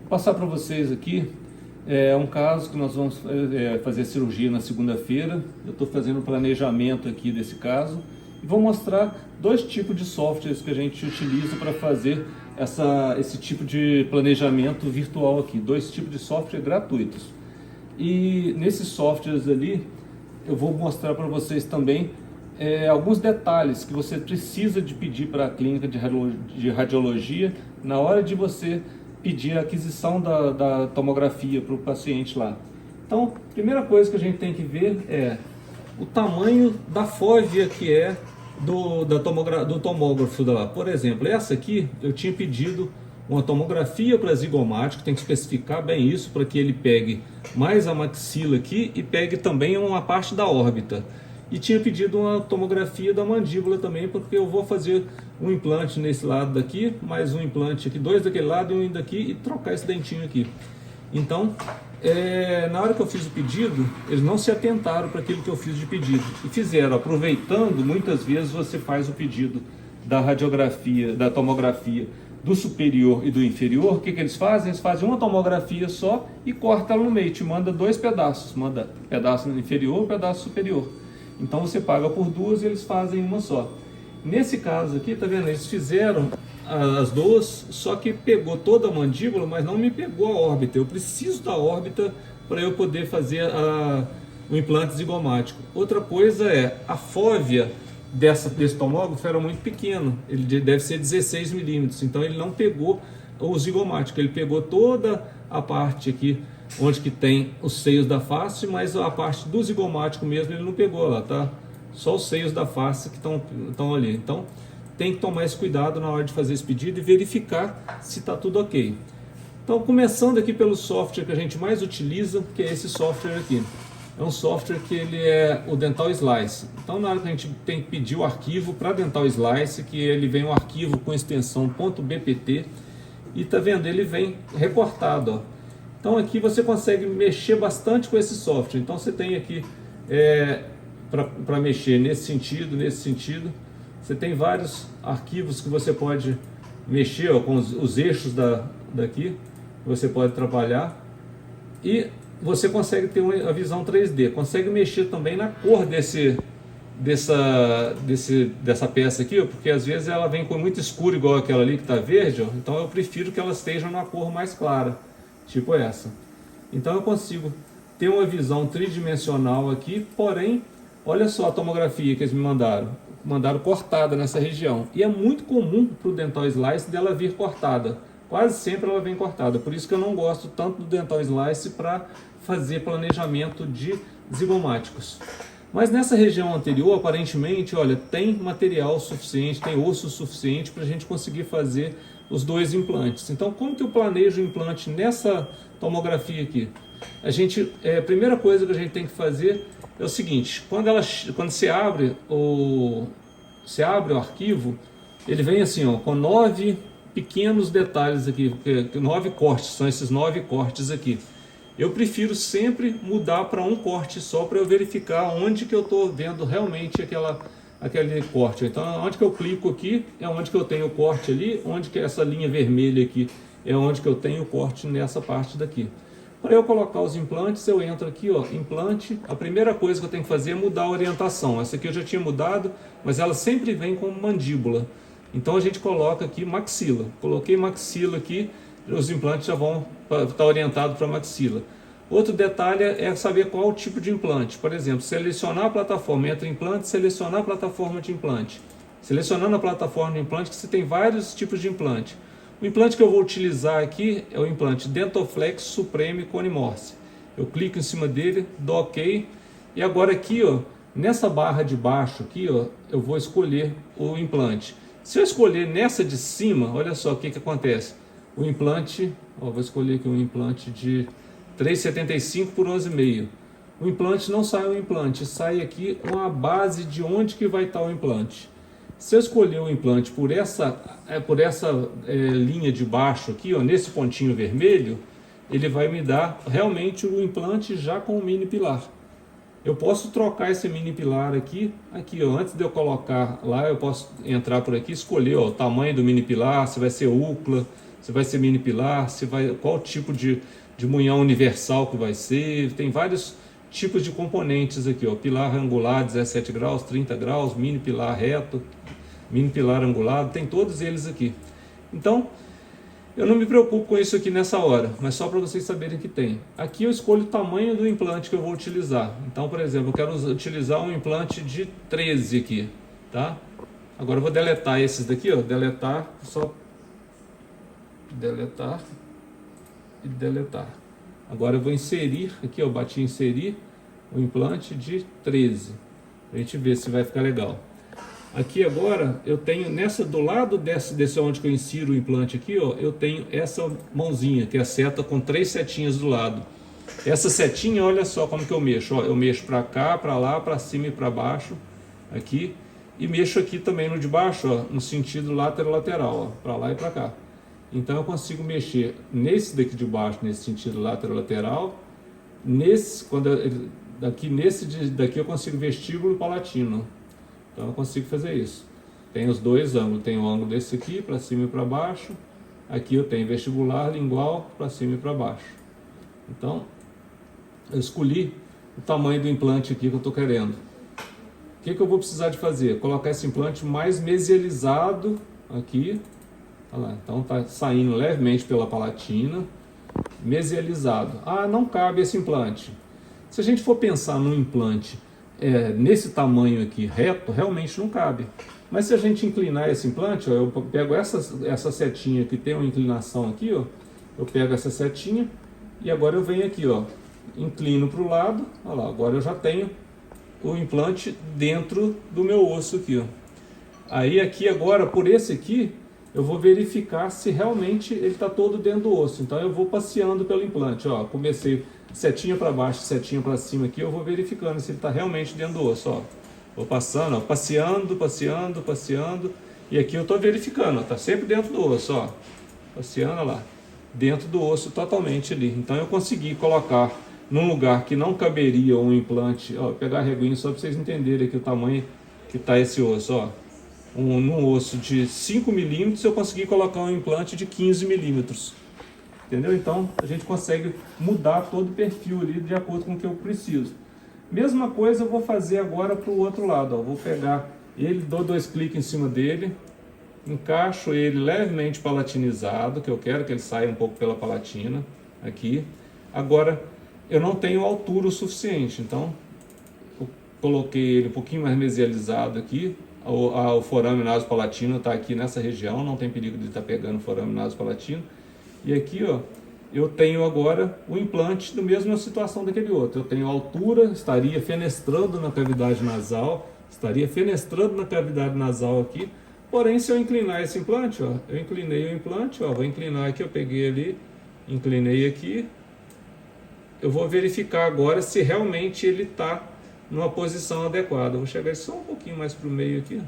Vou passar para vocês aqui um caso que nós vamos fazer cirurgia na segunda-feira. Eu estou fazendo o planejamento aqui desse caso e vou mostrar dois tipos de softwares que a gente utiliza para fazer esse tipo de planejamento virtual aqui. Dois tipos de software gratuitos. E nesses softwares ali eu vou mostrar para vocês também alguns detalhes que você precisa de pedir para a clínica de radiologia na hora de você pedir a aquisição da tomografia para o paciente lá. Então, a primeira coisa que a gente tem que ver é o tamanho da fóvea que é do tomógrafo lá. Por exemplo, essa aqui eu tinha pedido uma tomografia para zigomático, tem que especificar bem isso para que ele pegue mais a maxila aqui e pegue também uma parte da órbita. E tinha pedido uma tomografia da mandíbula também, porque eu vou fazer um implante nesse lado daqui, mais um implante aqui, dois daquele lado e um daqui, e trocar esse dentinho aqui. Então, na hora que eu fiz o pedido, eles não se atentaram para aquilo que eu fiz de pedido. E fizeram, aproveitando, muitas vezes você faz o pedido da radiografia, da tomografia do superior e do inferior. O que eles fazem? Eles fazem uma tomografia só e cortam ela no meio, te manda dois pedaços, manda pedaço inferior e pedaço superior. Então você paga por duas e eles fazem uma só. Nesse caso aqui, tá vendo? Eles fizeram as duas, só que pegou toda a mandíbula, mas não me pegou a órbita. Eu preciso da órbita para eu poder fazer o implante zigomático. Outra coisa é, a fóvea desse tomógrafo era muito pequeno. Ele deve ser 16 milímetros, então ele não pegou o zigomático. Ele pegou toda a parte aqui onde que tem os seios da face, mas a parte do zigomático mesmo ele não pegou lá, tá? Só os seios da face que estão ali. Então tem que tomar esse cuidado na hora de fazer esse pedido e verificar se está tudo ok. Então, começando aqui pelo software que a gente mais utiliza, que é esse software aqui. É um software que ele é o Dental Slice. Então, na hora que a gente tem que pedir o arquivo para Dental Slice, que ele vem um arquivo com extensão .bpt, e tá vendo? Ele vem recortado, ó. Então aqui você consegue mexer bastante com esse software. Então você tem aqui para mexer nesse sentido, você tem vários arquivos que você pode mexer, ó, com os eixos daqui, você pode trabalhar, e você consegue ter a visão 3D, consegue mexer também na cor dessa peça aqui, ó, porque às vezes ela vem com muito escuro igual aquela ali que está verde, ó, então eu prefiro que ela esteja na cor mais clara, tipo essa. Então eu consigo ter uma visão tridimensional aqui, porém, olha só a tomografia que eles me mandaram cortada nessa região. E é muito comum para o Dental Slice dela vir cortada. Quase sempre ela vem cortada. Por isso que eu não gosto tanto do Dental Slice para fazer planejamento de zigomáticos. Mas nessa região anterior, aparentemente, olha, tem material suficiente, tem osso suficiente para a gente conseguir fazer os dois implantes. Então, como que eu planejo o implante nessa tomografia aqui? A primeira coisa que a gente tem que fazer é o seguinte: quando você abre o arquivo, ele vem assim, ó, com 9 pequenos detalhes aqui, 9 cortes, são esses 9 cortes aqui. Eu prefiro sempre mudar para um corte só, para eu verificar onde que eu estou vendo realmente aquele corte. Então, onde que eu clico aqui é onde que eu tenho o corte ali, onde que essa linha vermelha aqui é onde que eu tenho o corte nessa parte daqui. Para eu colocar os implantes, eu entro aqui, ó, implante. A primeira coisa que eu tenho que fazer é mudar a orientação. Essa aqui eu já tinha mudado, mas ela sempre vem com mandíbula. Então a gente coloca aqui maxila. Coloquei maxila aqui, os implantes já vão estar orientados para maxila. Outro detalhe é saber qual o tipo de implante. Por exemplo, selecionar a plataforma entre implante, selecionar a plataforma de implante. Selecionando a plataforma de implante, que você tem vários tipos de implante. O implante que eu vou utilizar aqui é o implante Dentoflex Supreme Cone Morse. Eu clico em cima dele, dou OK, e agora aqui, ó, nessa barra de baixo aqui, ó, eu vou escolher o implante. Se eu escolher nessa de cima, olha só o que acontece. O implante, ó, vou escolher aqui um implante de 3,75 por 11,5. O implante não sai o implante, sai aqui uma base de onde que vai estar o implante. Se eu escolher o implante por essa linha de baixo aqui, ó, nesse pontinho vermelho, ele vai me dar realmente o implante já com o mini pilar. Eu posso trocar esse mini pilar aqui, ó, antes de eu colocar lá, eu posso entrar por aqui e escolher, ó, o tamanho do mini pilar, se vai ser UCLA, se vai ser mini pilar, qual tipo de munhão universal que vai ser. Tem vários tipos de componentes aqui, ó. Pilar angular 17 graus, 30 graus, mini pilar reto, mini pilar angulado, tem todos eles aqui. Então, eu não me preocupo com isso aqui nessa hora, mas só para vocês saberem que tem. Aqui eu escolho o tamanho do implante que eu vou utilizar. Então, por exemplo, eu quero utilizar um implante de 13 aqui, tá? Agora eu vou deletar esses daqui, ó, deletar, só deletar e deletar. Agora eu vou inserir, aqui eu bati em inserir o implante de 13, pra gente ver se vai ficar legal. Aqui agora eu tenho do lado desse onde que eu insiro o implante aqui, ó, eu tenho essa mãozinha, que é a seta com 3 setinhas do lado. Essa setinha, olha só como que eu mexo, ó, eu mexo para cá, para lá, para cima e para baixo, aqui, e mexo aqui também no de baixo, ó, no sentido lateral, ó, para lá e para cá. Então eu consigo mexer nesse daqui de baixo, nesse sentido lateral, daqui eu consigo vestíbulo palatino. Então eu consigo fazer isso. Tem os dois ângulos, tem o ângulo desse aqui para cima e para baixo. Aqui eu tenho vestibular, lingual, para cima e para baixo. Então eu escolhi o tamanho do implante aqui que eu estou querendo. O que eu vou precisar de fazer? Colocar esse implante mais mesializado aqui. Olha lá, então está saindo levemente pela palatina, mesializado. Ah, não cabe esse implante. Se a gente for pensar num implante nesse tamanho aqui reto, realmente não cabe. Mas se a gente inclinar esse implante, ó, eu pego essa setinha que tem uma inclinação aqui, ó, eu pego essa setinha e agora eu venho aqui, ó, inclino para o lado, olha lá, agora eu já tenho o implante dentro do meu osso aqui, ó. Aí aqui agora, por esse aqui, eu vou verificar se realmente ele está todo dentro do osso. Então eu vou passeando pelo implante, ó, comecei setinha para baixo, setinha para cima aqui, eu vou verificando se ele está realmente dentro do osso, ó. Vou passando, ó, passeando, e aqui eu estou verificando, está sempre dentro do osso, ó, passeando lá, dentro do osso totalmente ali. Então eu consegui colocar num lugar que não caberia um implante, ó, pegar a reguinha só para vocês entenderem aqui o tamanho que está esse osso, ó. Num osso de 5 milímetros eu consegui colocar um implante de 15 milímetros. Entendeu? Então a gente consegue mudar todo o perfil ali de acordo com o que eu preciso. Mesma coisa eu vou fazer agora para o outro lado, ó. Vou pegar ele, dou 2 cliques em cima dele, encaixo ele levemente palatinizado, que eu quero que ele saia um pouco pela palatina, aqui. Agora eu não tenho altura o suficiente, então eu coloquei ele um pouquinho mais mesializado aqui. O forame nasopalatino está aqui nessa região, não tem perigo de estar pegando o forame nasopalatino. E aqui, ó, eu tenho agora o implante da mesma situação daquele outro. Eu tenho altura, estaria fenestrando na cavidade nasal, aqui. Porém, se eu inclinar esse implante, ó, eu inclinei o implante, ó, vou inclinar aqui, eu peguei ali, inclinei aqui. Eu vou verificar agora se realmente ele está numa posição adequada. Eu vou chegar só um pouquinho mais para o meio aqui.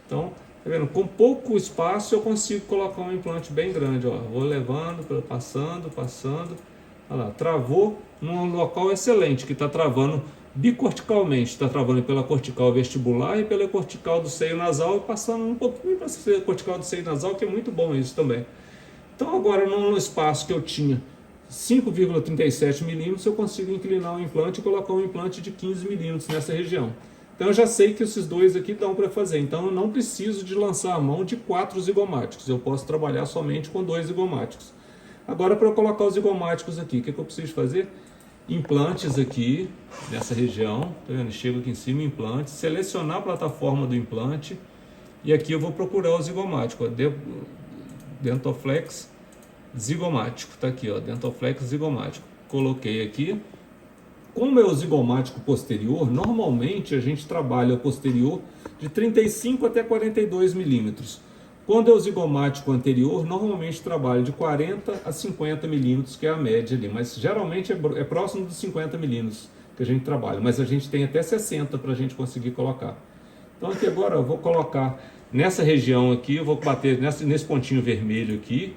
Então, tá vendo? Com pouco espaço eu consigo colocar um implante bem grande, ó. Vou levando, passando. Olha lá, travou num local excelente, que está travando bicorticalmente. Está travando pela cortical vestibular e pela cortical do seio nasal e passando um pouquinho para a cortical do seio nasal, que é muito bom isso também. Então agora, num espaço que eu tinha 5,37 milímetros, eu consigo inclinar o implante e colocar um implante de 15 milímetros nessa região. Então eu já sei que esses dois aqui dão para fazer. Então eu não preciso de lançar a mão de 4 zigomáticos. Eu posso trabalhar somente com 2 zigomáticos. Agora, para eu colocar os zigomáticos aqui, o que eu preciso fazer? Implantes aqui, nessa região. Tá vendo? Chego aqui em cima, implante. Selecionar a plataforma do implante. E aqui eu vou procurar o zigomático. Dentoflex zigomático, tá aqui, ó, Dentoflex zigomático. Coloquei aqui. Como é o zigomático posterior, normalmente a gente trabalha o posterior de 35 até 42 milímetros. Quando é o zigomático anterior, normalmente trabalha de 40 a 50 milímetros, que é a média ali, mas geralmente é próximo dos 50 milímetros que a gente trabalha, mas a gente tem até 60 para a gente conseguir colocar. Então aqui agora eu vou colocar nessa região aqui, eu vou bater nesse pontinho vermelho aqui,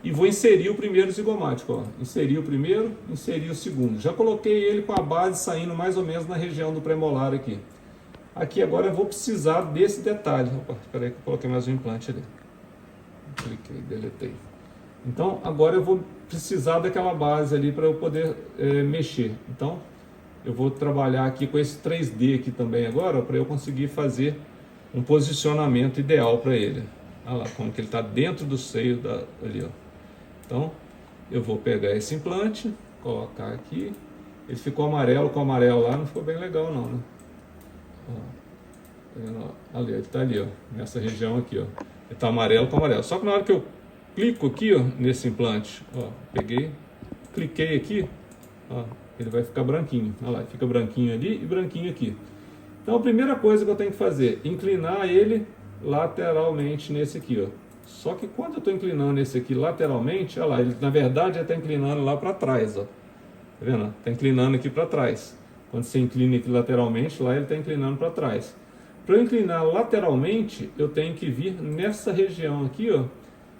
e vou inserir o primeiro zigomático, ó. Inserir o primeiro, inserir o segundo. Já coloquei ele com a base saindo mais ou menos na região do premolar aqui. Aqui agora eu vou precisar desse detalhe. Opa, espera aí que eu coloquei mais um implante ali. cliquei, deletei. Então agora eu vou precisar daquela base ali para eu poder mexer. Então eu vou trabalhar aqui com esse 3D aqui também agora, para eu conseguir fazer um posicionamento ideal para ele. Olha lá como que ele está dentro do seio ali, ó. Então eu vou pegar esse implante, colocar aqui. Ele ficou amarelo com amarelo lá, não ficou bem legal não, né? Ó, tá vendo? Ó, ali, ele está ali, ó, nessa região aqui, ó. Ele está amarelo com amarelo. Só que na hora que eu clico aqui, ó, nesse implante, ó, peguei, cliquei aqui, ó, ele vai ficar branquinho. Olha lá, fica branquinho ali e branquinho aqui. Então a primeira coisa que eu tenho que fazer, inclinar ele lateralmente nesse aqui, ó. Só que quando eu estou inclinando esse aqui lateralmente, olha lá, ele na verdade está inclinando lá para trás, ó. Tá vendo? Está inclinando aqui para trás. Quando você inclina aqui lateralmente, lá ele está inclinando para trás. Para eu inclinar lateralmente, eu tenho que vir nessa região aqui, ó. Tá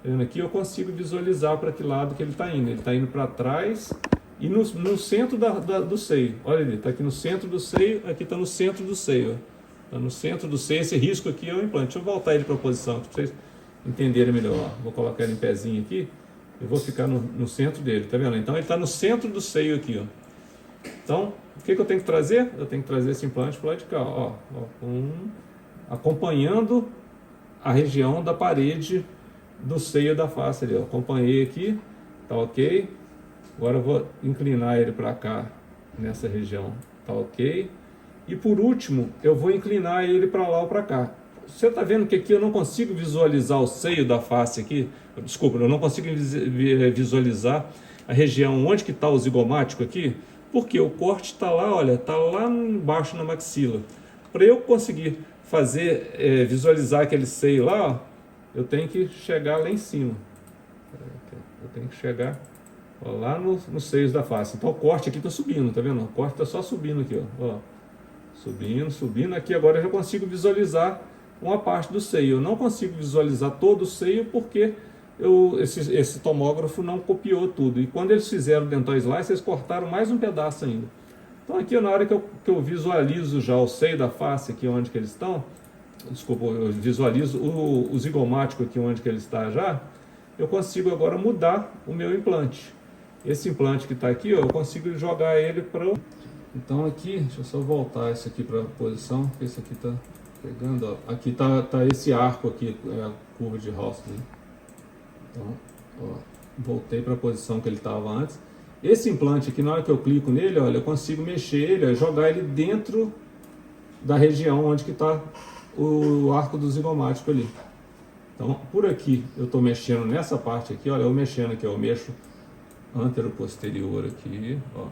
vendo? Aqui eu consigo visualizar para que lado que ele está indo. Ele está indo para trás e no centro do seio. Olha ele, está aqui no centro do seio, aqui está no centro do seio. Está no centro do seio, esse risco aqui é o implante. Deixa eu voltar ele para a posição, para vocês entenderem melhor. Vou colocar ele em pezinho aqui. Eu vou ficar no centro dele, tá vendo? Então ele está no centro do seio aqui, ó. Então, o que eu tenho que trazer? Eu tenho que trazer esse implante para lá de cá, ó, acompanhando a região da parede do seio da face ali, ó. Acompanhei aqui, tá ok. Agora eu vou inclinar ele para cá, nessa região, tá ok. E por último, eu vou inclinar ele para lá ou para cá. Você está vendo que aqui eu não consigo visualizar o seio da face aqui? Desculpa, eu não consigo visualizar a região onde que está o zigomático aqui, porque o corte está lá, olha, está lá embaixo na maxila. Para eu conseguir fazer, visualizar aquele seio lá, ó, eu tenho que chegar lá em cima. Eu tenho que chegar, ó, lá nos seios da face. Então o corte aqui está subindo, tá vendo? O corte está só subindo aqui, ó. Subindo, subindo. Aqui agora eu já consigo visualizar uma parte do seio. Eu não consigo visualizar todo o seio porque esse tomógrafo não copiou tudo. E quando eles fizeram o Dental Slice, eles cortaram mais um pedaço ainda. Então aqui na hora que eu visualizo já o seio da face aqui onde que eles estão, desculpa, eu visualizo o zigomático aqui onde que ele está já, eu consigo agora mudar o meu implante. Esse implante que está aqui, ó, eu consigo jogar ele para o... Então aqui, deixa eu só voltar esse aqui para a posição, porque esse aqui está pegando, ó. Aqui tá esse arco aqui, a curva de Hausdorff. Então, ó, voltei para a posição que ele estava antes. Esse implante aqui, na hora que eu clico nele, olha, eu consigo mexer ele, ó, jogar ele dentro da região onde que está o arco do zigomático ali. Então, por aqui, eu estou mexendo nessa parte aqui, olha, eu mexendo aqui, ó, eu mexo antero-posterior aqui, ó.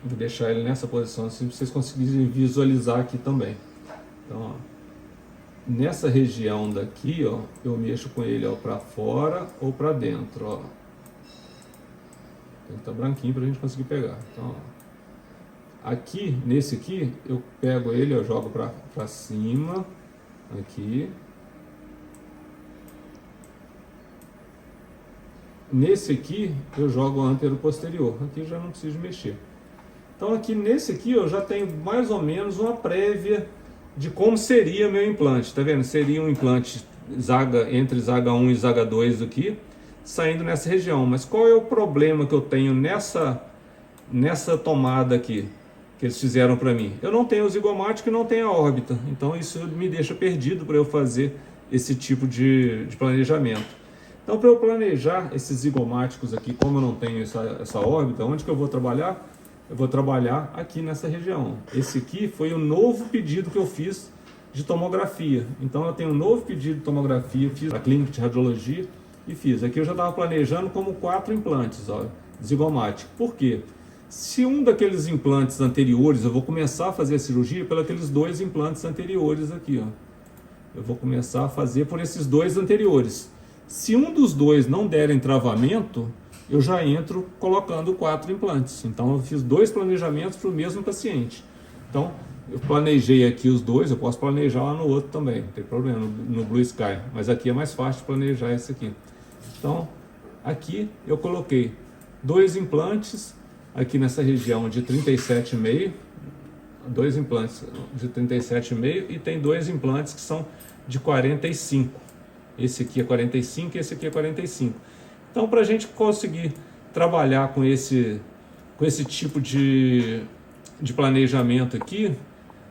Vou deixar ele nessa posição, assim, para vocês conseguirem visualizar aqui também. Então, ó, nessa região daqui, ó, eu mexo com ele, ó, para fora ou para dentro, ó. Tem que estar branquinho para a gente conseguir pegar. Então, ó, aqui, nesse aqui, eu pego ele, eu jogo para cima, aqui. Nesse aqui, eu jogo antero-posterior. Aqui já não preciso mexer. Então aqui nesse aqui eu já tenho mais ou menos uma prévia de como seria meu implante, tá vendo? Seria um implante entre zaga 1 e zaga 2 aqui, saindo nessa região. Mas qual é o problema que eu tenho nessa tomada aqui, que eles fizeram para mim? Eu não tenho o zigomático e não tenho a órbita, então isso me deixa perdido para eu fazer esse tipo de planejamento. Então para eu planejar esses zigomáticos aqui, como eu não tenho essa órbita, onde que eu vou trabalhar? Eu vou trabalhar aqui nessa região. Esse aqui foi o novo pedido que eu fiz de tomografia. Então eu tenho um novo pedido de tomografia, fiz a clínica de radiologia e fiz. Aqui eu já estava planejando como 4 implantes, ó, zigomático. Por quê? Se um daqueles implantes anteriores, eu vou começar a fazer a cirurgia pelos aqueles 2 implantes anteriores aqui, ó. Eu vou começar a fazer por esses 2 anteriores. Se um dos 2 não der travamento, eu já entro colocando 4 implantes. Então eu fiz 2 planejamentos para o mesmo paciente. Então eu planejei aqui os 2, eu posso planejar lá no outro também, não tem problema, no Blue Sky. Mas aqui é mais fácil de planejar esse aqui. Então aqui eu coloquei 2 implantes aqui nessa região de 37,5, 2 implantes de 37,5 e tem 2 implantes que são de 45. esse aqui é 45 e esse aqui é 45. Então, para a gente conseguir trabalhar com esse tipo de planejamento aqui,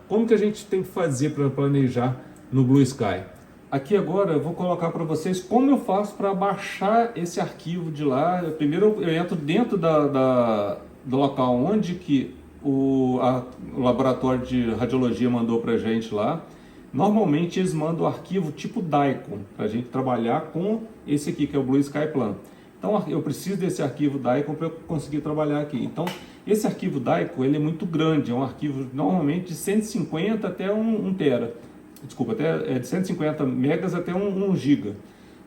como que a gente tem que fazer para planejar no Blue Sky? Aqui agora eu vou colocar para vocês como eu faço para baixar esse arquivo de lá. Primeiro eu entro dentro do local onde que o laboratório de radiologia mandou para a gente lá. Normalmente eles mandam o arquivo tipo DICOM para a gente trabalhar com esse aqui que é o Blue Sky Plan. Então eu preciso desse arquivo DICOM para eu conseguir trabalhar aqui. Então esse arquivo DICOM ele é muito grande, é um arquivo normalmente de 150 até 1 tera. Desculpa, até de 150 megas até 1 giga.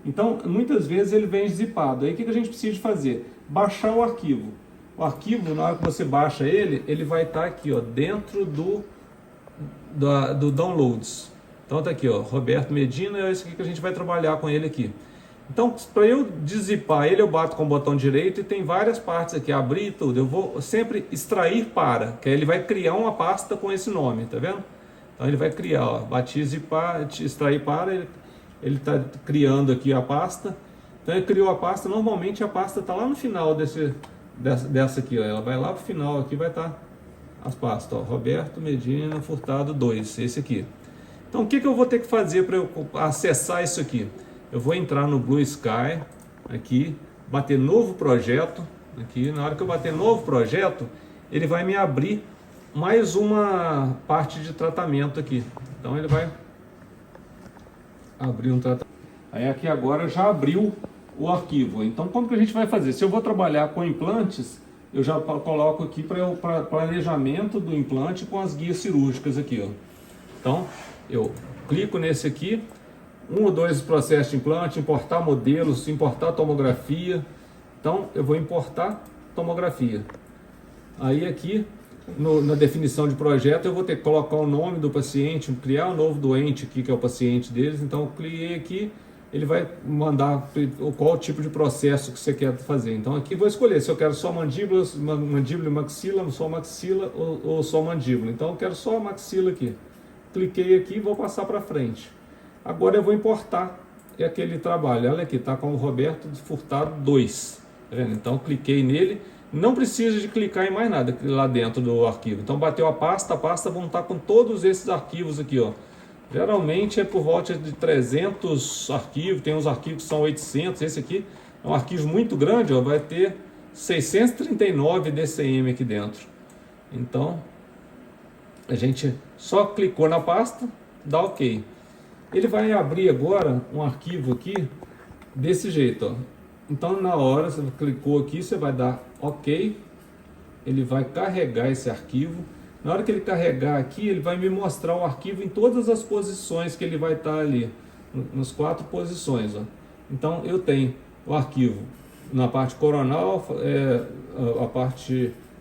Então muitas vezes ele vem zipado. Aí o que a gente precisa fazer? Baixar o arquivo. O arquivo, na hora que você baixa ele, ele vai estar aqui, ó, dentro do Downloads. Então tá aqui, ó, Roberto Medina, é isso aqui que a gente vai trabalhar com ele aqui. Então, para eu dizipar ele, eu bato com o botão direito e tem várias partes aqui, abrir tudo. Eu vou sempre extrair para, que aí ele vai criar uma pasta com esse nome, tá vendo? Então ele vai criar, ó, bati zipar, extrair para, ele está criando aqui a pasta. Então ele criou a pasta, normalmente a pasta está lá no final dessa aqui, ó, ela vai lá para o final, aqui vai estar as pastas, ó, Roberto Medina Furtado 2, esse aqui. Então o que eu vou ter que fazer para eu acessar isso aqui? Eu vou entrar no Blue Sky, aqui, bater novo projeto, aqui, na hora que eu bater novo projeto, ele vai me abrir mais uma parte de tratamento aqui. Então ele vai abrir um tratamento. Aí aqui agora já abriu o arquivo. Então como que a gente vai fazer? Se eu vou trabalhar com implantes, eu já coloco aqui para planejamento do implante com as guias cirúrgicas aqui, ó. Então eu clico nesse aqui, 1 ou 2 processos de implante, importar modelos, importar tomografia. Então eu vou importar tomografia. Aí aqui na definição de projeto eu vou ter que colocar o nome do paciente, criar um novo doente aqui que é o paciente deles. Então eu cliquei aqui, ele vai mandar qual tipo de processo que você quer fazer. Então aqui vou escolher se eu quero só mandíbula e maxila, só maxila ou só mandíbula. Então eu quero só a maxila aqui. Cliquei aqui e vou passar para frente. Agora eu vou importar aquele trabalho. Olha aqui, está com o Roberto Furtado 2. Tá vendo? Então cliquei nele. Não precisa de clicar em mais nada lá dentro do arquivo. Então bateu a pasta vão estar com todos esses arquivos aqui, ó. Geralmente é por volta de 300 arquivos, tem uns arquivos que são 800, esse aqui é um arquivo muito grande, ó, vai ter 639 DCM aqui dentro. Então, a gente só clicou na pasta, dá OK. Ele vai abrir agora um arquivo aqui desse jeito, ó. Então, na hora você clicou aqui, você vai dar OK, ele vai carregar esse arquivo. Na hora que ele carregar aqui, ele vai me mostrar o arquivo em todas as posições que ele vai estar ali, nas 4 posições, ó. Então eu tenho o arquivo na parte coronal,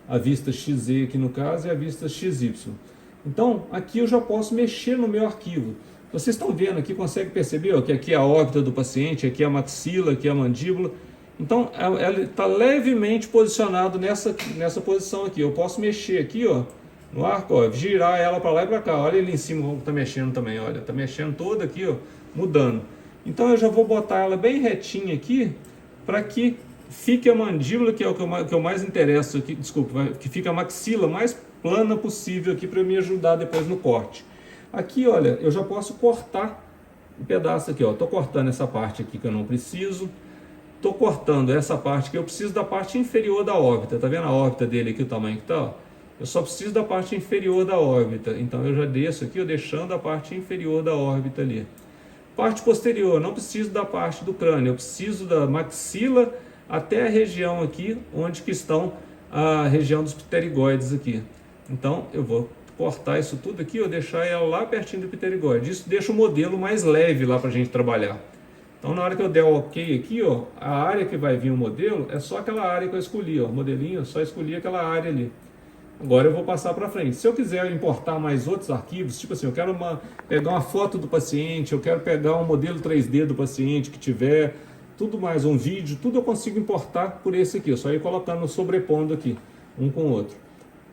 a vista XZ aqui no caso e a vista XY. Então aqui eu já posso mexer no meu arquivo. Vocês estão vendo aqui, consegue perceber, ó, que aqui é a órbita do paciente, aqui é a maxila, aqui é a mandíbula. Então ela está levemente posicionado nessa posição aqui. Eu posso mexer aqui, ó, no arco, ó, girar ela para lá e para cá. Olha ele em cima como está mexendo também, olha, está mexendo toda aqui, ó, mudando. Então eu já vou botar ela bem retinha aqui para que fique a mandíbula, que é o que eu mais interesso aqui, desculpa, que fique a maxila mais plana possível aqui para me ajudar depois no corte. Aqui, olha, eu já posso cortar um pedaço aqui, ó. Tô cortando essa parte aqui que eu não preciso. Tô cortando essa parte que eu preciso da parte inferior da órbita. Tá vendo a órbita dele aqui, o tamanho que tá, ó? Eu só preciso da parte inferior da órbita. Então eu já desço aqui, ó, deixando a parte inferior da órbita ali. Parte posterior, não preciso da parte do crânio. Eu preciso da maxila até a região aqui, onde que estão a região dos pterigoides aqui. Então eu vou cortar isso tudo aqui, deixar ela lá pertinho do pterigóide. Isso deixa o modelo mais leve lá para a gente trabalhar. Então na hora que eu der o OK aqui, ó, a área que vai vir o modelo é só aquela área que eu escolhi, ó, o modelinho, eu só escolhi aquela área ali. Agora eu vou passar para frente. Se eu quiser importar mais outros arquivos, tipo assim, eu quero pegar uma foto do paciente, eu quero pegar um modelo 3D do paciente que tiver, tudo mais, um vídeo, tudo eu consigo importar por esse aqui, eu só ir colocando, sobrepondo aqui, um com o outro.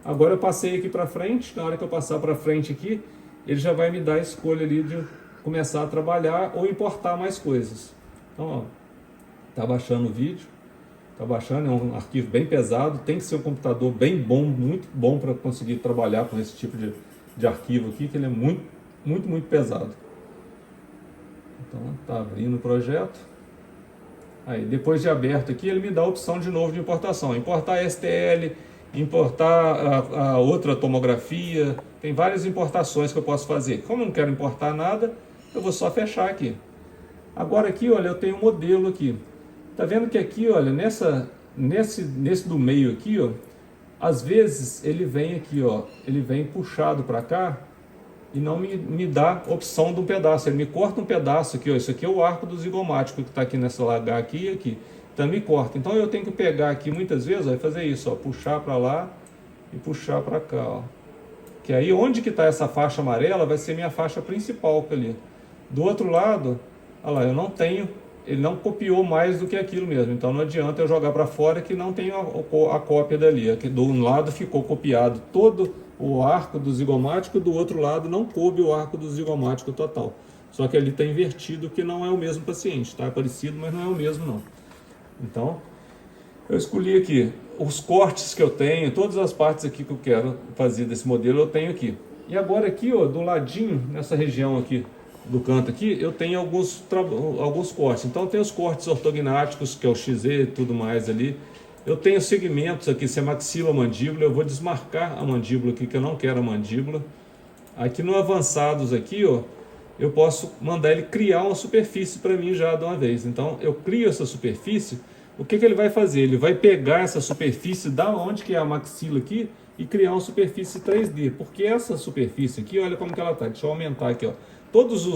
Agora eu passei aqui para frente, na hora que eu passar para frente aqui, ele já vai me dar a escolha ali de começar a trabalhar ou importar mais coisas. Então, ó, tá baixando o vídeo, tá baixando, é um arquivo bem pesado, tem que ser um computador bem bom, muito bom para conseguir trabalhar com esse tipo de arquivo aqui, que ele é muito pesado. Então, tá abrindo o projeto. Aí, depois de aberto aqui, ele me dá a opção de novo de importação. Importar STL, importar a outra tomografia. Tem várias importações que eu posso fazer. Como eu não quero importar nada, eu vou só fechar aqui. Agora aqui, olha, eu tenho um modelo aqui. Tá vendo que aqui, olha, nesse do meio aqui, ó, às vezes ele vem aqui, ó, ele vem puxado para cá e não me dá opção de um pedaço. Ele me corta um pedaço aqui, ó. Isso aqui é o arco do zigomático que está aqui nessa lagar aqui e aqui. Então me corta. Então eu tenho que pegar aqui muitas vezes, ó, fazer isso, ó, puxar para lá e puxar para cá, ó. Que aí onde que está essa faixa amarela vai ser minha faixa principal ali. Do outro lado, olha lá, eu não tenho, ele não copiou mais do que aquilo mesmo. Então não adianta eu jogar para fora que não tem a cópia dali. Aqui do um lado ficou copiado todo o arco do zigomático, do outro lado não coube o arco do zigomático total. Só que ali está invertido, que não é o mesmo paciente. Está parecido, mas não é o mesmo não. Então, eu escolhi aqui os cortes que eu tenho, todas as partes aqui que eu quero fazer desse modelo eu tenho aqui. E agora aqui, ó, do ladinho, nessa região aqui, do canto aqui, eu tenho alguns cortes. Então tem os cortes ortognáticos, que é o XZ e tudo mais ali. Eu tenho segmentos aqui, se é maxila ou mandíbula, eu vou desmarcar a mandíbula aqui, que eu não quero a mandíbula. Aqui no avançados aqui, ó, eu posso mandar ele criar uma superfície para mim já de uma vez. Então eu crio essa superfície, o que ele vai fazer? Ele vai pegar essa superfície da onde que é a maxila aqui e criar uma superfície 3D. Porque essa superfície aqui, olha como que ela tá. Deixa eu aumentar aqui, ó. Todas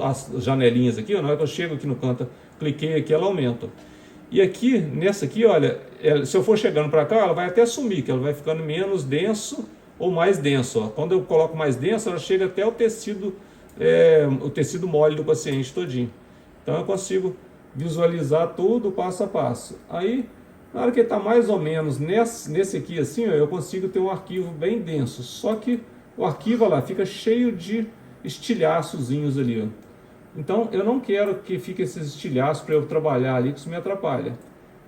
as janelinhas aqui, ó, na hora que eu chego aqui no canto, cliquei aqui, ela aumenta. E aqui, nessa aqui, olha, se eu for chegando para cá, ela vai até sumir, que ela vai ficando menos denso ou mais denso. Ó. Quando eu coloco mais denso, ela chega até o tecido mole do paciente todinho. Então eu consigo visualizar tudo passo a passo. Aí, na hora que ele está mais ou menos nesse aqui assim, ó, eu consigo ter um arquivo bem denso. Só que o arquivo lá fica cheio de estilhaçozinhos ali, ó. Então eu não quero que fique esses estilhaços para eu trabalhar ali, que isso me atrapalha.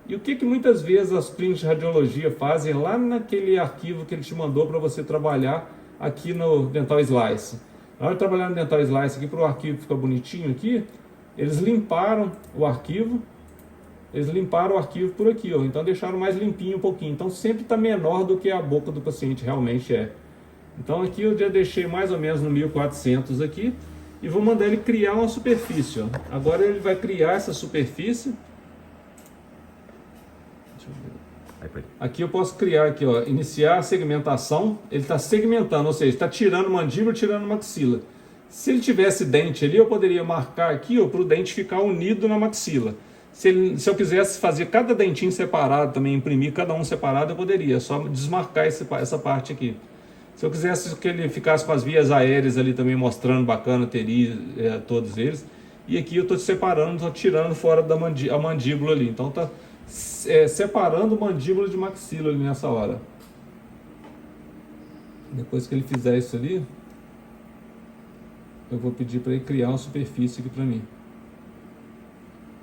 E o que muitas vezes as clínicas de radiologia fazem lá naquele arquivo que ele te mandou para você trabalhar aqui no Dental Slice? Na hora de trabalhar no Dental Slice aqui, para o arquivo ficar bonitinho aqui, eles limparam o arquivo por aqui, ó. Então deixaram mais limpinho um pouquinho. Então sempre está menor do que a boca do paciente realmente é. Então aqui eu já deixei mais ou menos no 1400 aqui. E vou mandar ele criar uma superfície, ó. Agora ele vai criar essa superfície. Deixa eu ver. Aqui eu posso criar aqui, ó, iniciar a segmentação. Ele está segmentando, ou seja, está tirando mandíbula, tirando maxila. Se ele tivesse dente ali, eu poderia marcar aqui para o dente ficar unido na maxila. Se eu quisesse fazer cada dentinho separado, também imprimir cada um separado, eu poderia. Só desmarcar essa parte aqui. Se eu quisesse que ele ficasse com as vias aéreas ali também mostrando bacana, teria todos eles. E aqui eu estou separando, estou tirando fora a mandíbula ali. Então está separando mandíbula de maxila ali nessa hora. Depois que ele fizer isso ali, eu vou pedir para ele criar uma superfície aqui para mim.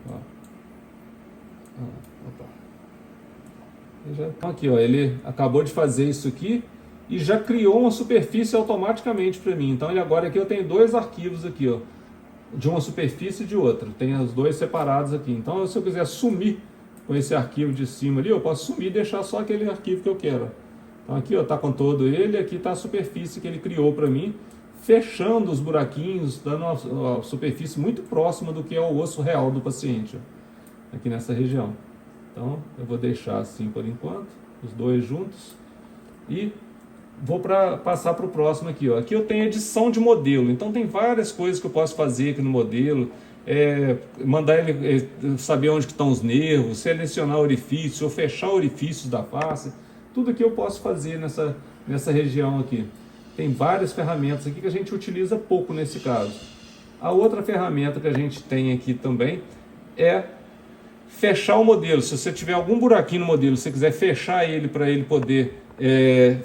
Ó. Opa. Então aqui, ó, ele acabou de fazer isso aqui. E já criou uma superfície automaticamente para mim. Então agora aqui eu tenho dois arquivos aqui, ó, de uma superfície e de outra. Tem os dois separados aqui. Então se eu quiser sumir com esse arquivo de cima ali, eu posso sumir e deixar só aquele arquivo que eu quero. Então aqui, ó, tá com todo ele, aqui tá a superfície que ele criou para mim, fechando os buraquinhos, dando uma superfície muito próxima do que é o osso real do paciente, ó, aqui nessa região. Então eu vou deixar assim por enquanto, os dois juntos, e vou passar para o próximo aqui, ó. Aqui eu tenho edição de modelo, então tem várias coisas que eu posso fazer aqui no modelo, mandar ele saber onde que estão os nervos, selecionar orifícios, ou fechar orifícios da face, tudo que eu posso fazer nessa região aqui. Tem várias ferramentas aqui que a gente utiliza pouco nesse caso. A outra ferramenta que a gente tem aqui também é fechar o modelo. Se você tiver algum buraquinho no modelo, se você quiser fechar ele para ele poder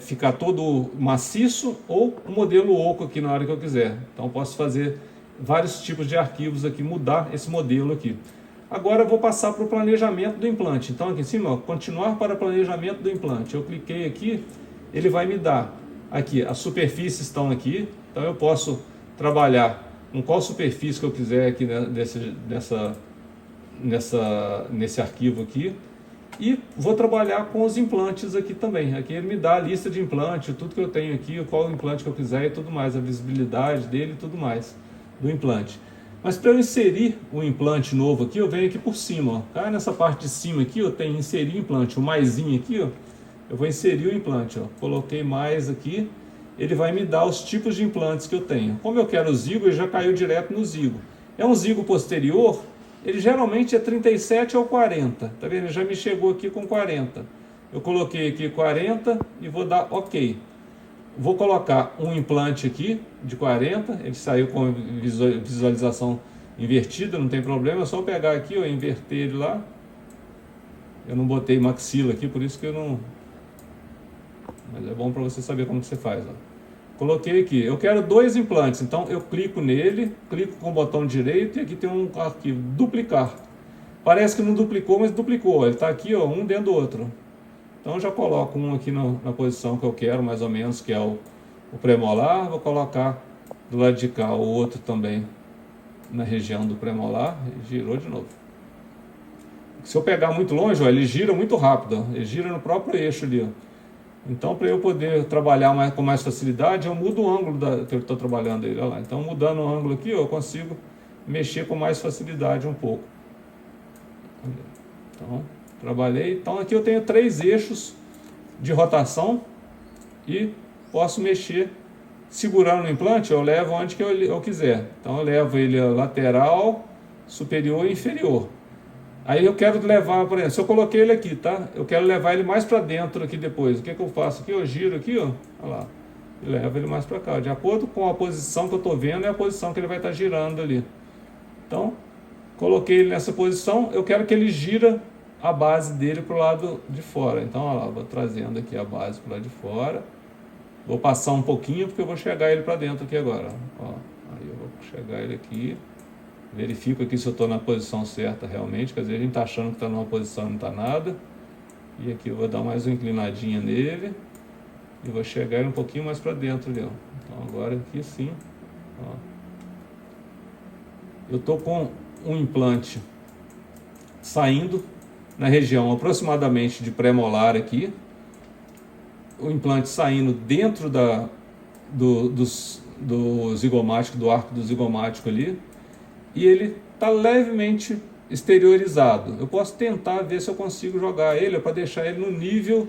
ficar todo maciço, ou um modelo oco aqui na hora que eu quiser. Então posso fazer vários tipos de arquivos aqui, mudar esse modelo aqui. Agora eu vou passar para o planejamento do implante. Então aqui em cima, ó, continuar para planejamento do implante. Eu cliquei aqui, ele vai me dar aqui, as superfícies estão aqui, então eu posso trabalhar com qual superfície que eu quiser aqui nesse arquivo aqui. E vou trabalhar com os implantes aqui também. Aqui ele me dá a lista de implantes, tudo que eu tenho aqui, qual implante que eu quiser e tudo mais, a visibilidade dele e tudo mais do implante. Mas para eu inserir um implante novo aqui, eu venho aqui por cima, ó. Tá? Nessa parte de cima aqui, eu tenho inserir implante, o maisinho aqui, ó. Eu vou inserir o implante, ó. Coloquei mais aqui, ele vai me dar os tipos de implantes que eu tenho. Como eu quero o zigo, ele já caiu direto no zigo. É um zigo posterior, ele geralmente é 37 ou 40, tá vendo? Ele já me chegou aqui com 40. Eu coloquei aqui 40 e vou dar OK. Vou colocar um implante aqui de 40, ele saiu com visualização invertida, não tem problema, é só pegar aqui, ó, inverter ele lá. Eu não botei maxila aqui, por isso que eu não... Mas é bom para você saber como que você faz, ó. Coloquei aqui, eu quero 2 implantes, então eu clico nele, clico com o botão direito e aqui tem um arquivo, duplicar. Parece que não duplicou, mas duplicou, ele está aqui, ó, um dentro do outro. Então eu já coloco um aqui na posição que eu quero, mais ou menos, que é o premolar. Vou colocar do lado de cá o outro também na região do premolar. E girou de novo. Se eu pegar muito longe, ó, ele gira muito rápido. Ó, ele gira no próprio eixo ali. Ó. Então, para eu poder trabalhar com mais facilidade, eu mudo o ângulo que eu estou trabalhando ele. Olha lá. Então, mudando o ângulo aqui, ó, eu consigo mexer com mais facilidade um pouco. Então... Trabalhei, então aqui eu tenho 3 eixos de rotação e posso mexer, segurando o implante, eu levo onde que eu quiser. Então eu levo ele lateral, superior e inferior. Aí eu quero levar, por exemplo, se eu coloquei ele aqui, tá? Eu quero levar ele mais para dentro aqui depois. O que eu faço aqui? Eu giro aqui, ó, olha lá, e levo ele mais para cá. De acordo com a posição que eu estou vendo, é a posição que ele vai estar girando ali. Então, coloquei ele nessa posição, eu quero que ele gira a base dele para o lado de fora. Então, olha lá, vou trazendo aqui a base para o lado de fora. Vou passar um pouquinho, porque eu vou chegar ele para dentro aqui agora. Ó, aí eu vou chegar ele aqui. Verifico aqui se eu estou na posição certa realmente, que às vezes a gente está achando que está numa posição e não está nada. E aqui eu vou dar mais uma inclinadinha nele. E vou chegar ele um pouquinho mais para dentro ali, ó. Então agora aqui sim. Ó. Eu estou com um implante saindo na região aproximadamente de pré-molar aqui, o implante saindo dentro do zigomático, do arco do zigomático ali, e ele está levemente exteriorizado. Eu posso tentar ver se eu consigo jogar ele para deixar ele no nível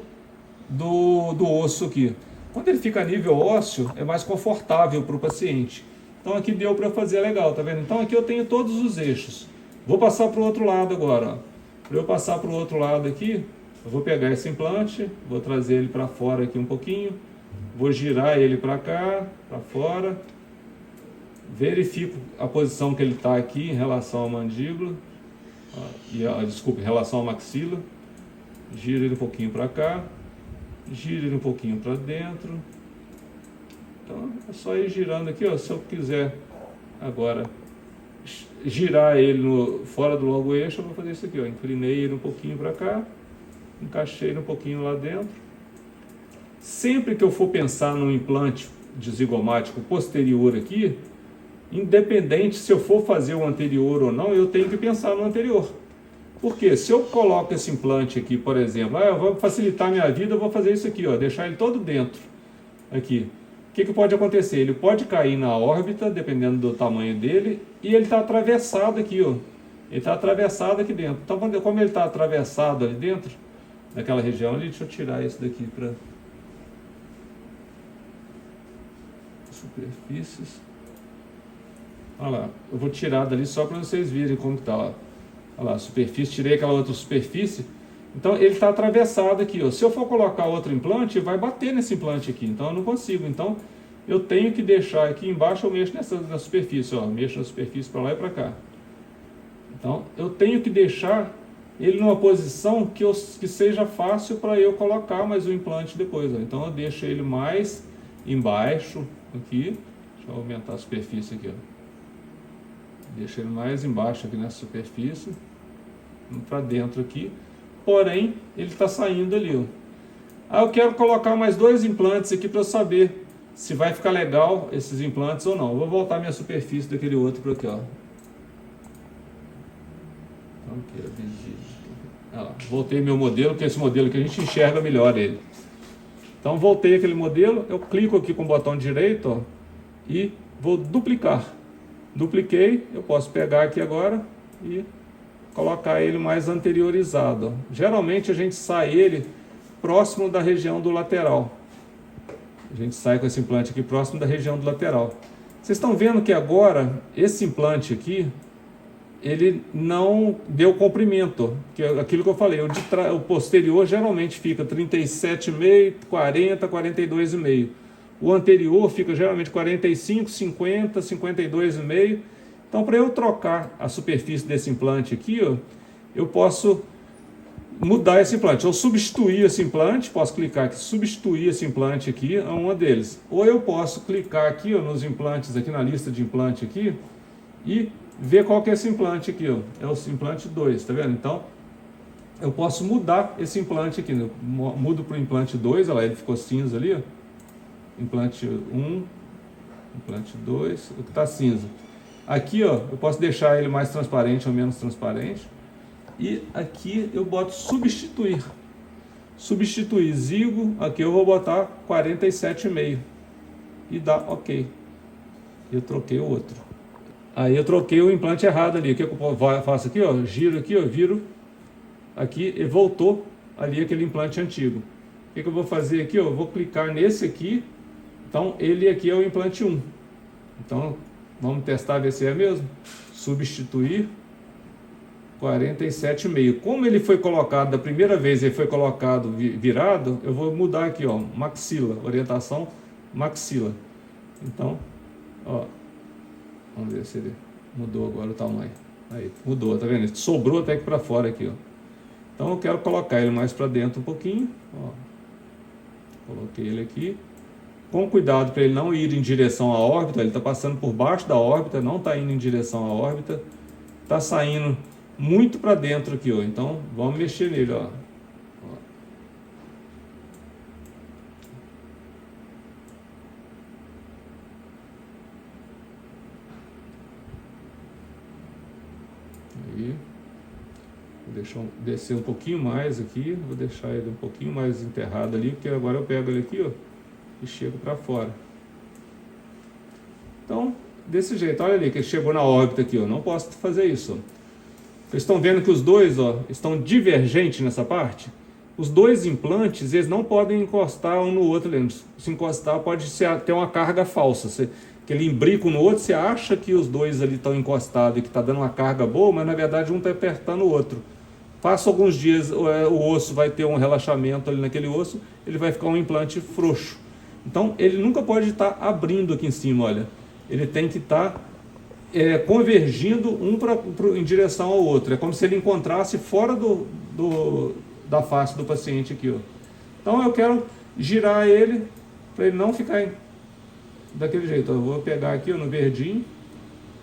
do osso aqui. Quando ele fica a nível ósseo, é mais confortável para o paciente. Então aqui deu para fazer legal, tá vendo? Então aqui eu tenho todos os eixos. Vou passar para o outro lado agora, ó. Para eu passar para o outro lado aqui, eu vou pegar esse implante, vou trazer ele para fora aqui um pouquinho, vou girar ele para cá, para fora, verifico a posição que ele está aqui em relação à mandíbula, desculpa, em relação à maxila, giro ele um pouquinho para cá, giro ele um pouquinho para dentro. Então é só ir girando aqui, ó, se eu quiser agora girar ele fora do logo eixo, eu vou fazer isso aqui, ó. Inclinei ele um pouquinho para cá, encaixei ele um pouquinho lá dentro. Sempre que eu for pensar num implante de zigomático posterior aqui, independente se eu for fazer o anterior ou não, eu tenho que pensar no anterior. Porque se eu coloco esse implante aqui, por exemplo, eu vou facilitar a minha vida, eu vou fazer isso aqui, ó, deixar ele todo dentro aqui. O que pode acontecer? Ele pode cair na órbita, dependendo do tamanho dele, e ele está atravessado aqui, ó. Ele está atravessado aqui dentro. Então, como ele está atravessado ali dentro, naquela região ali, deixa eu tirar esse daqui para superfícies. Olha lá, eu vou tirar dali só para vocês verem como está, ó. Olha lá, superfície, tirei aquela outra superfície. Então ele está atravessado aqui, ó. Se eu for colocar outro implante, vai bater nesse implante aqui, então eu não consigo. Então eu tenho que deixar aqui embaixo, eu mexo na superfície, ó. Mexo na superfície para lá e para cá. Então eu tenho que deixar ele numa posição que seja fácil para eu colocar mais o implante depois, ó. Então eu deixo ele mais embaixo aqui. Deixa eu aumentar a superfície aqui, ó. Deixa ele mais embaixo aqui nessa superfície, para dentro aqui, porém ele está saindo ali, ó. Eu quero colocar mais 2 implantes aqui para eu saber se vai ficar legal esses implantes ou não. Eu vou voltar minha superfície daquele outro para aqui, ó. Então, aqui, ó, voltei meu modelo, que é esse modelo que a gente enxerga melhor ele. Então voltei aquele modelo, eu clico aqui com o botão direito, ó, e vou duplicar. Dupliquei, eu posso pegar aqui agora e colocar ele mais anteriorizado, ó. Geralmente a gente sai ele próximo da região do lateral. A gente sai com esse implante aqui próximo da região do lateral. Vocês estão vendo que agora esse implante aqui, ele não deu comprimento, que é aquilo que eu falei, o posterior geralmente fica 37,5, 40, 42,5. O anterior fica geralmente 45, 50, 52,5. Então, para eu trocar a superfície desse implante aqui, ó, eu posso mudar esse implante, ou substituir esse implante, posso clicar aqui, substituir esse implante aqui a uma deles. Ou eu posso clicar aqui, ó, nos implantes, aqui na lista de implante aqui, e ver qual que é esse implante aqui, ó. É o implante 2, tá vendo? Então, eu posso mudar esse implante aqui, né? Mudo para o implante 2, olha lá, ele ficou cinza ali, ó. Implante 1, implante 2, o que está cinza. Aqui, ó, eu posso deixar ele mais transparente ou menos transparente. E aqui eu boto substituir. Substituir zigo, aqui eu vou botar 47,5. E dá ok. Eu troquei o outro. Aí eu troquei o implante errado ali. O que eu faço aqui, ó? Giro aqui, ó, viro aqui e voltou ali aquele implante antigo. O que eu vou fazer aqui, ó? Eu vou clicar nesse aqui. Então ele aqui é o implante 1. Então vamos testar, ver se é mesmo. Substituir 47,5. Como ele foi colocado da primeira vez, ele foi colocado virado, eu vou mudar aqui, ó, maxila, orientação maxila. Então, ó, vamos ver se ele mudou agora o tamanho. Aí, mudou, tá vendo? Sobrou até que para fora aqui, ó. Então eu quero colocar ele mais para dentro um pouquinho, ó. Coloquei ele aqui. Com cuidado para ele não ir em direção à órbita, ele está passando por baixo da órbita, não está indo em direção à órbita, está saindo muito para dentro aqui, ó. Então vamos mexer nele, ó. Aí, vou deixar descer um pouquinho mais aqui, vou deixar ele um pouquinho mais enterrado ali, porque agora eu pego ele aqui, ó, e chego para fora. Então, desse jeito, olha ali que ele chegou na órbita aqui, ó. Não posso fazer isso, ó. Vocês estão vendo que os dois, ó, estão divergentes nessa parte? Os dois implantes, eles não podem encostar um no outro. Se encostar, pode ter uma carga falsa. Que ele imbrica um no outro, você acha que os dois ali estão encostados e que está dando uma carga boa, mas na verdade um está apertando o outro. Passa alguns dias, o osso vai ter um relaxamento ali naquele osso, ele vai ficar um implante frouxo. Então, ele nunca pode estar abrindo aqui em cima, olha. Ele tem que estar convergindo um em direção ao outro. É como se ele encontrasse fora da face do paciente aqui, ó. Então eu quero girar ele para ele não ficar daquele jeito. Eu vou pegar aqui, ó, no verdinho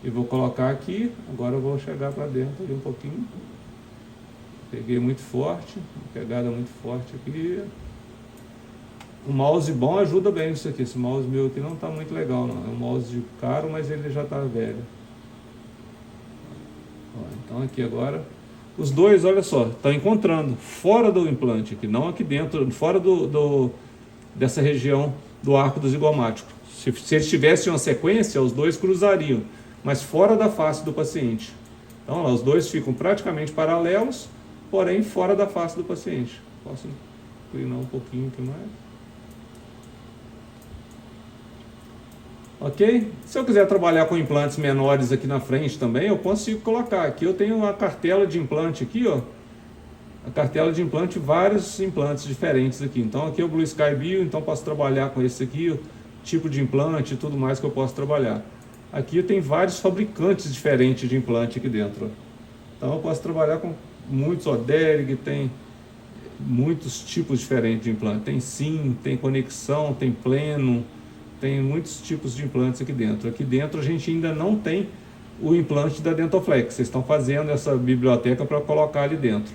e vou colocar aqui. Agora eu vou chegar para dentro ali um pouquinho. Peguei muito forte, pegada muito forte aqui. O mouse bom ajuda bem isso aqui. Esse mouse meu aqui não está muito legal, não. É um mouse caro, mas ele já está velho. Então aqui agora, os dois, olha só, estão encontrando fora do implante aqui, não aqui dentro, fora dessa região do arco do zigomático. Se eles tivessem uma sequência, os dois cruzariam, mas fora da face do paciente. Então lá, os dois ficam praticamente paralelos, porém fora da face do paciente. Posso inclinar um pouquinho aqui mais. Ok? Se eu quiser trabalhar com implantes menores aqui na frente também, eu consigo colocar. Aqui eu tenho uma cartela de implante aqui, ó. A cartela de implante, vários implantes diferentes aqui. Então aqui é o Blue Sky Bio, então posso trabalhar com esse aqui, o tipo de implante e tudo mais que eu posso trabalhar. Aqui tem vários fabricantes diferentes de implante aqui dentro, ó. Então eu posso trabalhar com muitos, ó, Dering, tem muitos tipos diferentes de implante. Tem sim, tem conexão, tem pleno. Tem muitos tipos de implantes aqui dentro. Aqui dentro a gente ainda não tem o implante da Dentoflex. Vocês estão fazendo essa biblioteca para colocar ali dentro.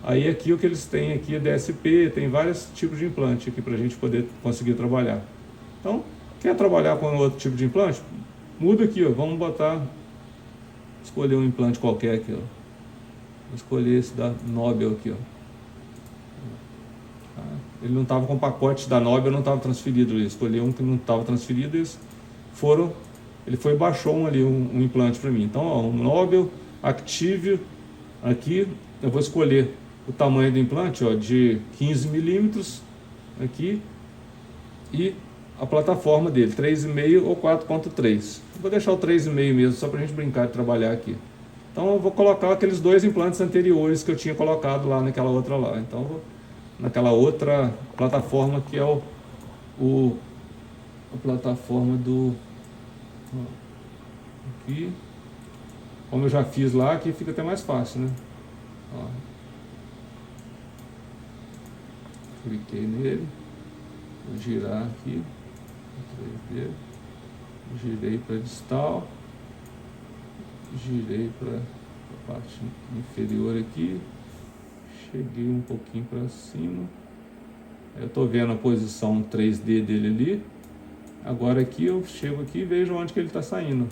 Aí aqui o que eles têm aqui é DSP, tem vários tipos de implante aqui para a gente poder conseguir trabalhar. Então, quer trabalhar com outro tipo de implante? Muda aqui, ó. Vamos botar, escolher um implante qualquer aqui, ó. Vou escolher esse da Nobel aqui, ó. Ele não estava com o pacote da Nobel, não estava transferido. Eu escolhi um que não estava transferido, eles foram, ele foi e baixou um implante para mim. Então, ó, um Nobel Active aqui, eu vou escolher o tamanho do implante, ó, de 15 milímetros aqui, e a plataforma dele, 3,5 ou 4,3. Vou deixar o 3,5 mesmo, só para a gente brincar de trabalhar aqui. Então eu vou colocar aqueles dois implantes anteriores que eu tinha colocado lá naquela outra lá. Então eu vou naquela outra plataforma que é a plataforma do... Aqui. Como eu já fiz lá, aqui fica até mais fácil, né? Ó. Cliquei nele. Vou girar aqui. 3D. Girei para distal. Girei para a parte inferior aqui. Cheguei um pouquinho para cima. Eu estou vendo a posição 3D dele ali. Agora aqui eu chego aqui e vejo onde que ele está saindo.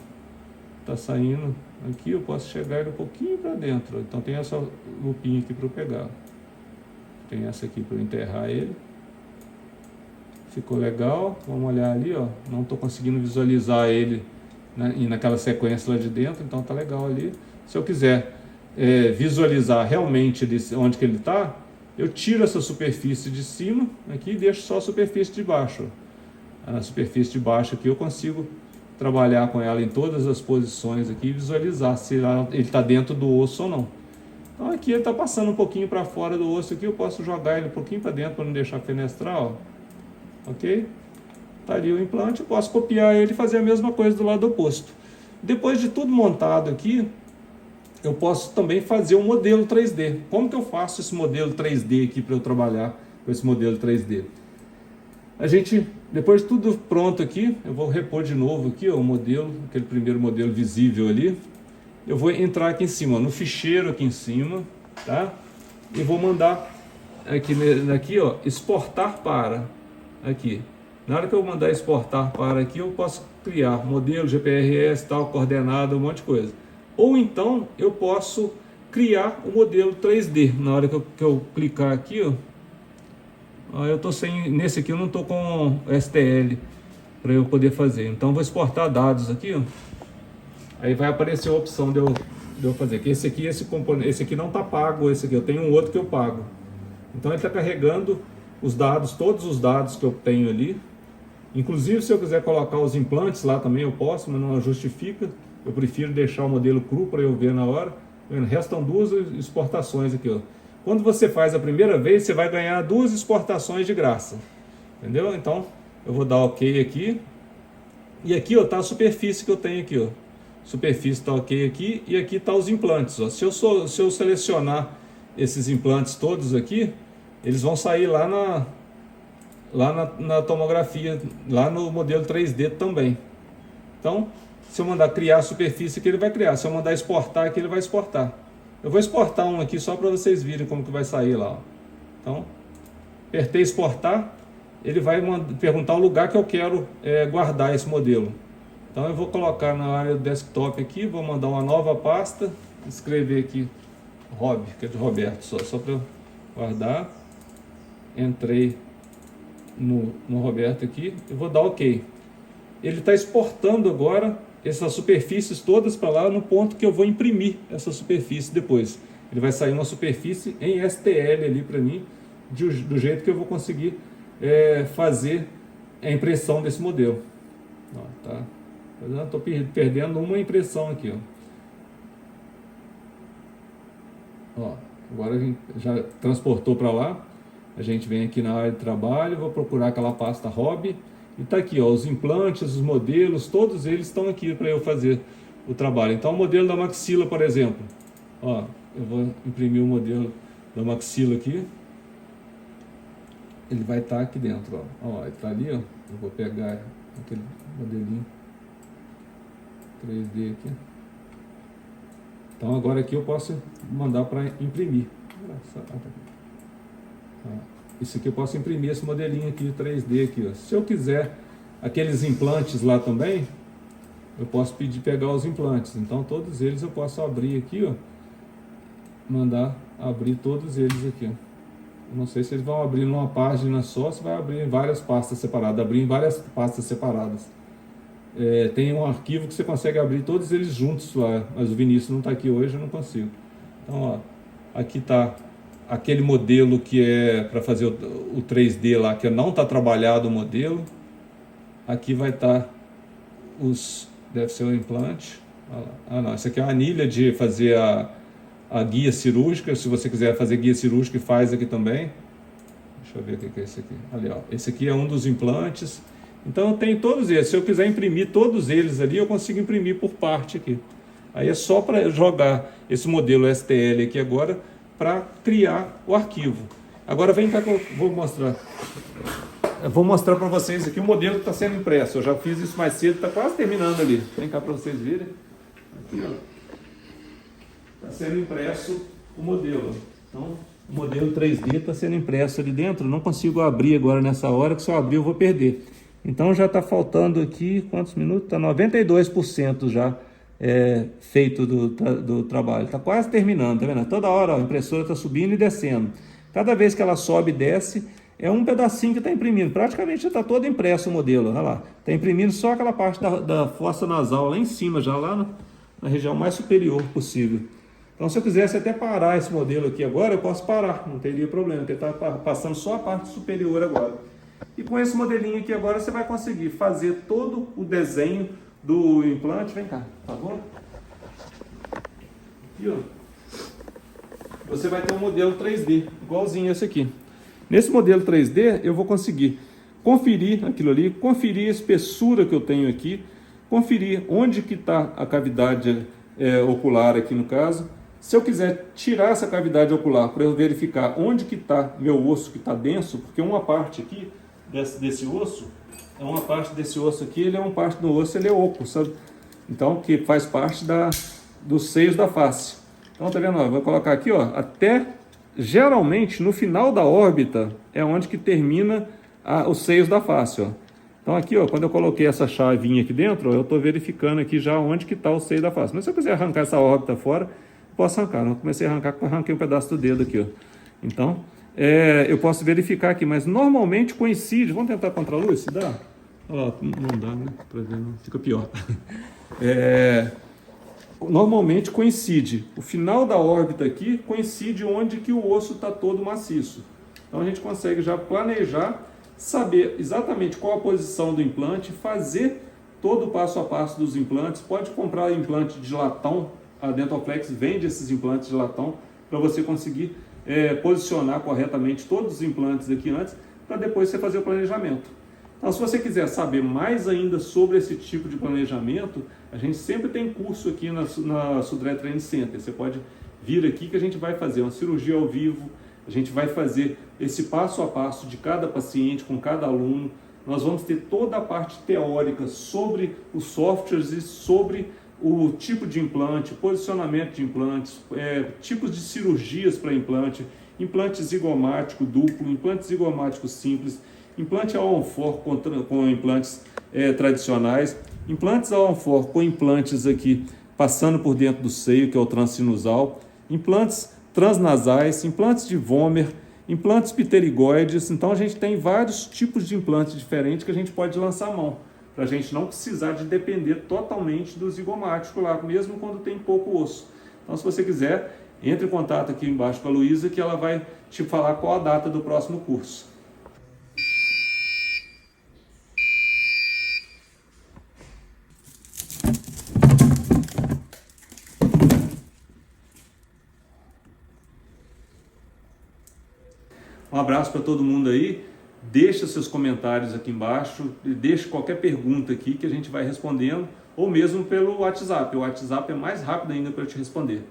Está saindo aqui, eu posso chegar ele um pouquinho para dentro. Então tem essa lupinha aqui para eu pegar. Tem essa aqui para eu enterrar ele. Ficou legal. Vamos olhar ali, ó. Não estou conseguindo visualizar ele, né, e naquela sequência lá de dentro, então tá legal ali. Se eu quiser visualizar realmente onde que ele está, eu tiro essa superfície de cima aqui e deixo só a superfície de baixo. A superfície de baixo aqui eu consigo trabalhar com ela em todas as posições aqui e visualizar se ele está dentro do osso ou não. Então aqui ele está passando um pouquinho para fora do osso aqui, eu posso jogar ele um pouquinho para dentro para não deixar fenestrar, ó. Ok? Está ali o implante, eu posso copiar ele e fazer a mesma coisa do lado oposto. Depois de tudo montado aqui, eu posso também fazer um modelo 3D. Como que eu faço esse modelo 3D aqui para eu trabalhar com esse modelo 3D? A gente, depois de tudo pronto aqui, eu vou repor de novo aqui ó, o modelo, aquele primeiro modelo visível ali. Eu vou entrar aqui em cima, ó, no ficheiro aqui em cima, tá? E vou mandar aqui ó, exportar para, aqui. Na hora que eu mandar exportar para aqui, eu posso criar modelo, GPRS, tal, coordenada, um monte de coisa. Ou então, eu posso criar o modelo 3D. Na hora que eu clicar aqui, ó, eu tô sem, nesse aqui eu não estou com STL para eu poder fazer. Então, vou exportar dados aqui, ó. Aí vai aparecer a opção de eu fazer. Que esse aqui não está pago, esse aqui eu tenho um outro que eu pago. Então, ele está carregando os dados, todos os dados que eu tenho ali. Inclusive, se eu quiser colocar os implantes lá também, eu posso, mas não justifica. Eu prefiro deixar o modelo cru para eu ver na hora. Restam duas exportações aqui, ó. Quando você faz a primeira vez, você vai ganhar 2 exportações de graça. Entendeu? Então, eu vou dar OK aqui. E aqui, ó, tá a superfície que eu tenho aqui, ó. Superfície está OK aqui. E aqui tá os implantes, ó. Se eu selecionar esses implantes todos aqui, eles vão sair lá na tomografia, lá no modelo 3D também. Então, se eu mandar criar a superfície aqui, ele vai criar. Se eu mandar exportar aqui, ele vai exportar. Eu vou exportar um aqui só para vocês verem como que vai sair lá, ó. Então, apertei exportar, ele vai perguntar o lugar que eu quero guardar esse modelo. Então eu vou colocar na área do desktop aqui, vou mandar uma nova pasta, escrever aqui Rob, que é de Roberto, só para eu guardar. Entrei no Roberto aqui, eu vou dar OK. Ele está exportando agora essas superfícies todas para lá no ponto que eu vou imprimir essa superfície depois. Ele vai sair uma superfície em STL ali para mim, do jeito que eu vou conseguir fazer a impressão desse modelo. Ó, tá? Estou perdendo uma impressão aqui. Ó, agora a gente já transportou para lá. A gente vem aqui na área de trabalho, vou procurar aquela pasta Hobby. E está aqui, ó, os implantes, os modelos, todos eles estão aqui para eu fazer o trabalho. Então, o modelo da maxila, por exemplo. Ó, eu vou imprimir o modelo da maxila aqui. Ele vai estar aqui dentro, ó. Ele está ali, ó. Eu vou pegar aquele modelinho 3D aqui. Então agora aqui eu posso mandar para imprimir. Isso aqui eu posso imprimir esse modelinho aqui 3D aqui, ó. Se eu quiser aqueles implantes lá também, eu posso pedir pegar os implantes. Então todos eles eu posso abrir aqui, ó. Mandar abrir todos eles aqui, ó. Eu não sei se eles vão abrir numa página só, se vai abrir em várias pastas separadas, abrir em várias pastas separadas. Tem um arquivo que você consegue abrir todos eles juntos lá, mas o Vinícius não está aqui hoje, eu não consigo. Então, ó, aqui está aquele modelo que é para fazer o 3D lá, que não está trabalhado o modelo. Aqui vai estar deve ser o implante. Ah, não, isso aqui é uma anilha de fazer a guia cirúrgica. Se você quiser fazer guia cirúrgica, faz aqui também. Deixa eu ver o que é esse aqui. Ali, ó. Esse aqui é um dos implantes. Então eu tenho todos eles. Se eu quiser imprimir todos eles ali, eu consigo imprimir por parte aqui. Aí é só para jogar esse modelo STL aqui agora para criar o arquivo. Agora vem cá que eu vou mostrar. Eu vou mostrar para vocês aqui o modelo que está sendo impresso. Eu já fiz isso mais cedo, está quase terminando ali. Vem cá para vocês verem. Aqui, ó. Está sendo impresso o modelo. Então, o modelo 3D está sendo impresso ali dentro. Não consigo abrir agora nessa hora, que se eu abrir eu vou perder. Então já está faltando aqui, quantos minutos? Está 92% já feito do trabalho. Está quase terminando, tá vendo? Toda hora ó, a impressora está subindo e descendo. Cada vez que ela sobe e desce, é um pedacinho que está imprimindo. Praticamente já está todo impresso o modelo. Olha lá. Está imprimindo só aquela parte da fossa nasal lá em cima, já lá na região mais superior possível. Então, se eu quisesse até parar esse modelo aqui agora, eu posso parar, não teria problema, porque está passando só a parte superior agora. E com esse modelinho aqui agora, você vai conseguir fazer todo o desenho do implante. Vem cá, por favor. Aqui, ó. Você vai ter um modelo 3D, igualzinho esse aqui. Nesse modelo 3D, eu vou conseguir conferir aquilo ali, conferir a espessura que eu tenho aqui, conferir onde que está a cavidade ocular aqui no caso. Se eu quiser tirar essa cavidade ocular para eu verificar onde que está meu osso que está denso, porque uma parte aqui desse osso, uma parte desse osso aqui, ele é uma parte do osso, ele é oco, sabe? Então, que faz parte dos seios da face. Então, tá vendo? Ó, vou colocar aqui, ó, até geralmente no final da órbita é onde que termina os seios da face, ó. Então aqui, ó, quando eu coloquei essa chavinha aqui dentro, ó, eu estou verificando aqui já onde que está o seio da face. Mas se eu quiser arrancar essa órbita fora, posso arrancar. Não comecei a arrancar, arranquei um pedaço do dedo aqui, ó. Então, eu posso verificar aqui, mas normalmente coincide. Vamos tentar contra a luz, se dá? Ó, não dá, né? Pra ver, não. Fica pior. Normalmente coincide. O final da órbita aqui coincide onde que o osso está todo maciço. Então a gente consegue já planejar, saber exatamente qual a posição do implante, fazer todo o passo a passo dos implantes. Pode comprar implante de latão, a Dentoflex vende esses implantes de latão para você conseguir posicionar corretamente todos os implantes aqui antes, para depois você fazer o planejamento. Então, se você quiser saber mais ainda sobre esse tipo de planejamento, a gente sempre tem curso aqui na Sudré Training Center. Você pode vir aqui que a gente vai fazer uma cirurgia ao vivo, a gente vai fazer esse passo a passo de cada paciente, com cada aluno. Nós vamos ter toda a parte teórica sobre os softwares e sobre o tipo de implante, posicionamento de implantes, tipos de cirurgias para implante, implante zigomático duplo, implante zigomático simples, implante All-on-4 com implantes tradicionais, implantes All-on-4 com implantes aqui passando por dentro do seio, que é o transsinusal, implantes transnasais, implantes de Vomer, implantes pterigoides. Então a gente tem vários tipos de implantes diferentes que a gente pode lançar a mão, para a gente não precisar de depender totalmente do zigomático lá, mesmo quando tem pouco osso. Então, se você quiser, entre em contato aqui embaixo com a Luísa, que ela vai te falar qual a data do próximo curso. Um abraço para todo mundo aí. Deixa seus comentários aqui embaixo, deixa qualquer pergunta aqui que a gente vai respondendo, ou mesmo pelo WhatsApp. O WhatsApp é mais rápido ainda para eu te responder.